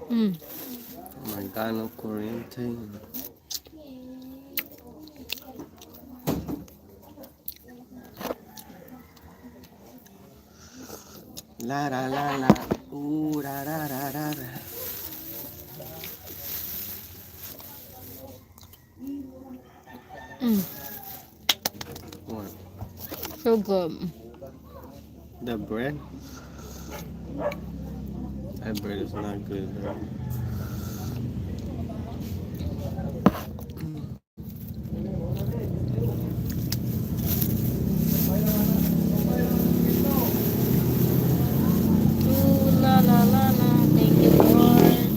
Mm. Oh my God, no corriente. La la la la. Ooh, da da da da da. Mm. What? So good. The bread? That bread is not good, bro. Ooh la la la la. Thank you, Lord.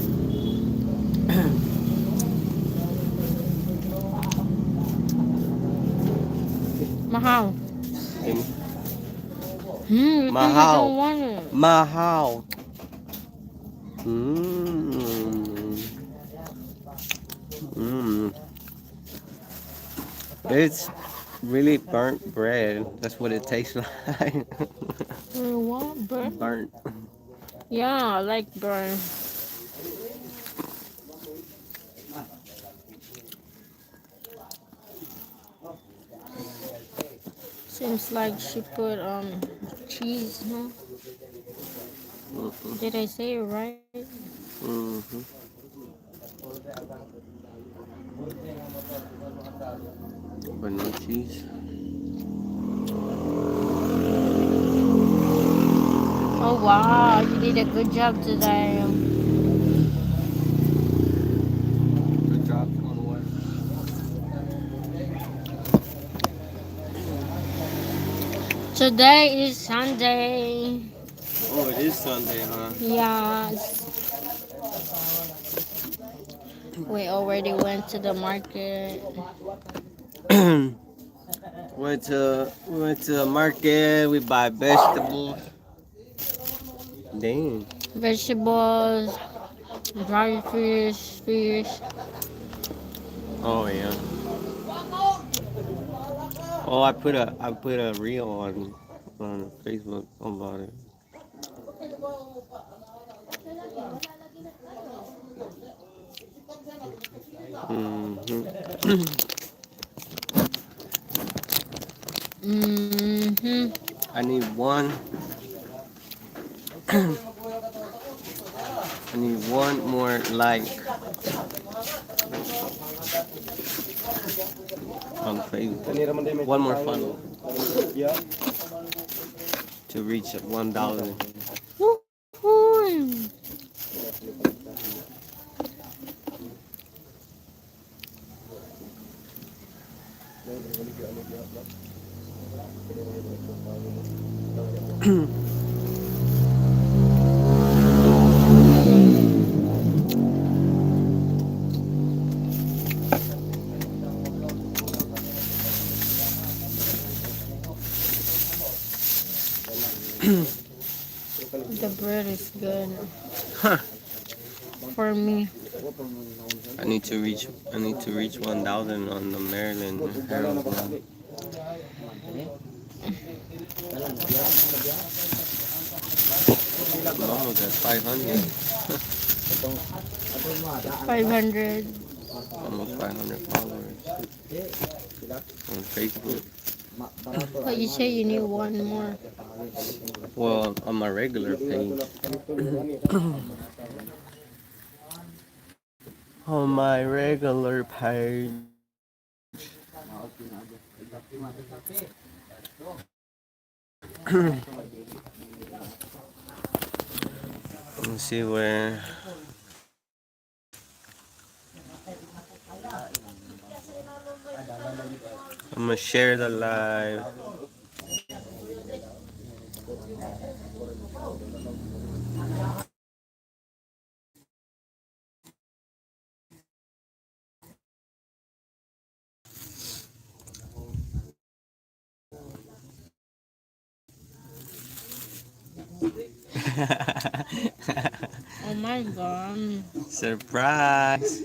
Mahal. Give me. You think I Mahal. don't want it? Mahal. Mmm. Mmm. It's really burnt bread. That's what it tastes like. What? Burn? Burnt. Yeah, I like burn. Seems like she put cheese, huh? Mm-mm. Did I say it right? Mm-hmm. But no cheese. Oh wow, you did a good job today. Good job on what? Today is Sunday. Oh, it is Sunday, huh? Yes. We already went to the market. We went to the market. We buy vegetables. Dang. Vegetables, dry fish. Oh yeah. Oh, I put a reel on Facebook about it. Hmm. Mm-hmm. I need one. I need one more like on Facebook. One more follow to reach 1,000. Woo-hoo. The bread is good for me. I need to reach 1,000 on the Maryland Herald now. I'm almost at 500. 500. Almost 500 followers on Facebook. But you say you need one more. Well, on my regular page. On my regular page. Let's see where. I'm gonna share the live. Oh my god. Surprise!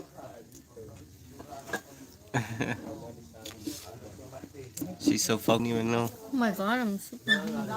She's so fucking even know. Oh my god, I'm super hungry.